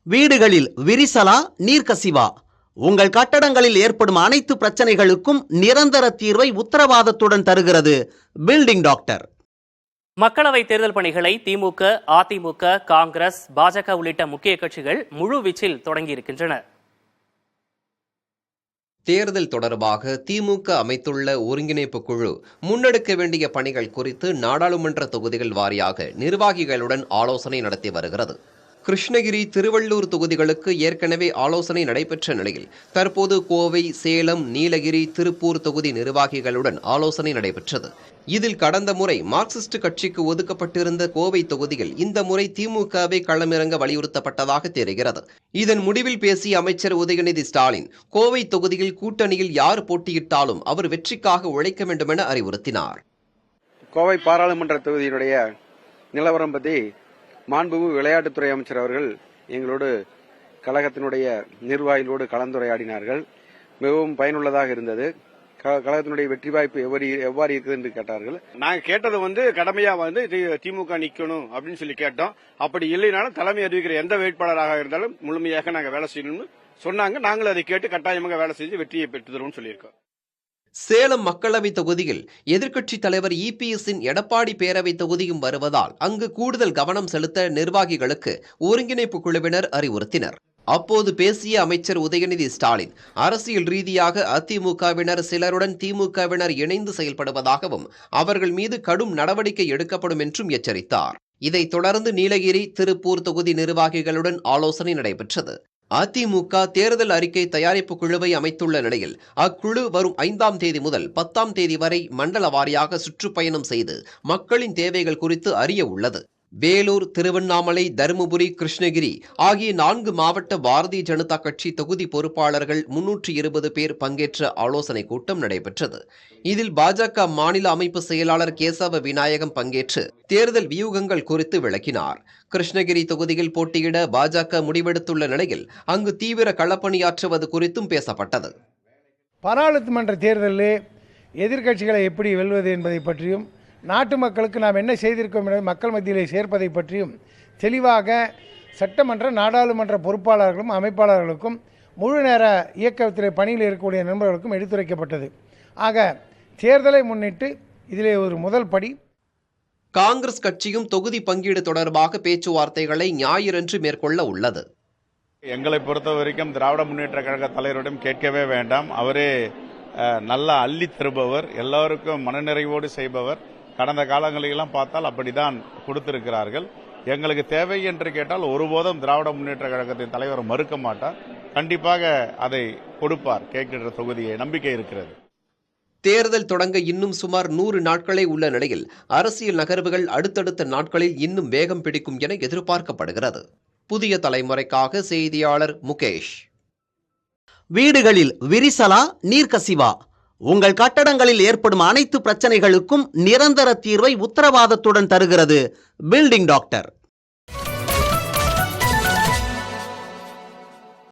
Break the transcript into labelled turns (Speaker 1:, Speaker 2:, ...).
Speaker 1: வீடுகளில் விரிசலா நீர்க்கசிவா? உங்கள் கட்டடங்களில் ஏற்படும் அனைத்து பிரச்சனைகளுக்கும் நிரந்தர தீர்வை உத்தரவாதத்துடன் தருகிறது பில்டிங் டாக்டர்.
Speaker 2: மக்களவைத் தேர்தல் பணிகளை திமுக, அதிமுக, காங்கிரஸ், பாஜக உள்ளிட்ட முக்கிய கட்சிகள் முழுவீச்சில் தொடங்கியிருக்கின்றன.
Speaker 3: தேர்தல் தொடர்பாக திமுக அமைத்துள்ள ஒருங்கிணைப்பு குழு முன்னெடுக்க வேண்டிய பணிகள் குறித்து நாடாளுமன்ற தொகுதிகள் வாரியாக நிர்வாகிகளுடன் ஆலோசனை நடத்தி வருகிறது. கிருஷ்ணகிரி, திருவள்ளூர் தொகுதிகளுக்கு ஏற்கனவே ஆலோசனை நடைபெற்ற நிலையில் தற்போது கோவை, சேலம், நீலகிரி, திருப்பூர் தொகுதி நிர்வாகிகளுடன் ஆலோசனை நடைபெற்றது. இதில் கடந்த முறை மார்க்சிஸ்ட் கட்சிக்கு ஒதுக்கப்பட்டிருந்த கோவை தொகுதியில் இந்த முறை திமுகவை களமிறங்க வலியுறுத்தப்பட்டதாக தெரிகிறது. இதன் முடிவில் பேசிய அமைச்சர் உதயநிதி ஸ்டாலின், கோவை தொகுதியில் கூட்டணியில் யார் போட்டியிட்டாலும் அவர் வெற்றிக்காக உழைக்க வேண்டும் என அறிவுறுத்தினார்.
Speaker 4: கோவை பாராளுமன்ற தொகுதியினுடைய நிலவரம் பற்றி மாண்புமிகு விளையாட்டுத்துறை அமைச்சர் அவர்கள் எங்களோடு கழகத்தினுடைய நிர்வாகிகளோடு கலந்துரையாடினார்கள். மிகவும் பயனுள்ளதாக இருந்தது. கழகத்தினுடைய வெற்றி வாய்ப்பு எவ்வாறு இருக்குது என்று கேட்டார்கள். நாங்கள் கேட்டது கடமையா திமுக நிக்கணும் அப்படின்னு சொல்லி கேட்டோம். அப்படி இல்லைனாலும் தலைமை அறிவிக்கிற எந்த வேட்பாளராக இருந்தாலும் முழுமையாக நாங்கள் வேலை செய்யணும்னு சொன்னாங்க. நாங்களும் அதை கேட்டு கட்டாயமாக வேலை செஞ்சு வெற்றியை பெற்று தருவோம்னு சொல்லியிருக்கோம்.
Speaker 3: சேலம் மக்களவை தொகுதியில் எதிர்க்கட்சித் தலைவர் இபிஎஸ்ஸின் எடப்பாடி பேரவை தொகுதியும் வருவதால் அங்கு கூடுதல் கவனம் செலுத்த நிர்வாகிகளுக்கு ஒருங்கிணைப்பு குழுவினர் அறிவுறுத்தினர். அப்போது பேசிய அமைச்சர் உதயநிதி ஸ்டாலின், அரசியல் ரீதியாக அதிமுகவினர் சிலருடன் திமுகவினர் இணைந்து செயல்படுவதாகவும் அவர்கள் மீது கடும் நடவடிக்கை எடுக்கப்படும் என்றும் எச்சரித்தார். இதைத் தொடர்ந்து நீலகிரி, திருப்பூர் தொகுதி நிர்வாகிகளுடன் ஆலோசனை நடைபெற்றது. அதிமுக தேர்தல் அறிக்கை தயாரிப்பு குழுவை அமைத்துள்ள நிலையில் அக்குழு வரும் 5ஆம் தேதி முதல் 10ஆம் தேதி வரை மண்டல வாரியாக சுற்றுப்பயணம் செய்து மக்களின் தேவைகள் குறித்து அறிய உள்ளது. வேலூர், திருவண்ணாமலை, தருமபுரி, கிருஷ்ணகிரி ஆகிய 4 மாவட்ட பாரதிய ஜனதா கட்சி தொகுதி பொறுப்பாளர்கள் 320 பேர் பங்கேற்ற ஆலோசனை கூட்டம் நடைபெற்றது. இதில் பாஜக மாநில அமைப்பு செயலாளர் கேசவ விநாயகம் பங்கேற்று தேர்தல் வியூகங்கள் குறித்து விளக்கினார். கிருஷ்ணகிரி தொகுதியில் போட்டியிட பாஜக முடிவெடுத்துள்ள நிலையில் அங்கு தீவிர களப்பணியாற்றுவது குறித்தும் பேசப்பட்டது.
Speaker 5: பாராளுமன்ற தேர்தலில் எதிர்க்கட்சிகளை எப்படி வெல்வது என்பதை பற்றியும், நாட்டு மக்களுக்கு நாம் என்ன செய்திருக்கோம் என்பதை மக்கள் மத்தியிலே சேர்ப்பதை பற்றியும் தெளிவாக சட்டமன்ற, நாடாளுமன்ற பொறுப்பாளர்களும் அமைப்பாளர்களுக்கும் முழு நேர இயக்கத்திலே பணியில் இருக்கக்கூடிய நண்பர்களுக்கும் எடுத்துரைக்கப்பட்டது. ஆக தேர்தலை முன்னிட்டு இதிலே ஒரு முதல் படி.
Speaker 3: காங்கிரஸ் கட்சியும் தொகுதி பங்கீடு தொடர்பாக பேச்சுவார்த்தைகளை ஞாயிறன்று மேற்கொள்ள உள்ளது.
Speaker 6: எங்களை பொறுத்த வரைக்கும் திராவிட முன்னேற்ற கழக தலைவரிடம் கேட்கவே வேண்டாம். அவரே நல்ல அள்ளி தருபவர், எல்லோருக்கும் மனநிறைவோடு செய்பவர். கடந்த காலங்களெல்லாம் பார்த்தால் அப்படிதான் கொடுத்திருக்கிறார்கள். எங்களுக்கு தேவை என்று கேட்டால் ஒருபோதும் திராவிட முன்னேற்ற கழகத்தின் தலைவர் மறுக்க மாட்டார். கண்டிப்பாக அதை கொடுப்பார். கேட்கின்ற தொகுதியை நம்பிக்கை இருக்கிறது.
Speaker 3: தேர்தல் தொடங்க இன்னும் சுமார் 100 நாட்களே உள்ள நிலையில் அரசியல் நகர்வுகள் அடுத்தடுத்த நாட்களில் இன்னும் வேகம் பிடிக்கும் என எதிர்பார்க்கப்படுகிறது. புதிய தலைமுறைக்காக செய்தியாளர் முகேஷ்.
Speaker 1: வீடுகளில் விரிசலா நீர்க்கசிவா? உங்கள் கட்டடங்களில் ஏற்படும் அனைத்து பிரச்சனைகளுக்கும் நிரந்தர தீர்வை உத்தரவாதத்துடன் தருகிறது பில்டிங் டாக்டர்.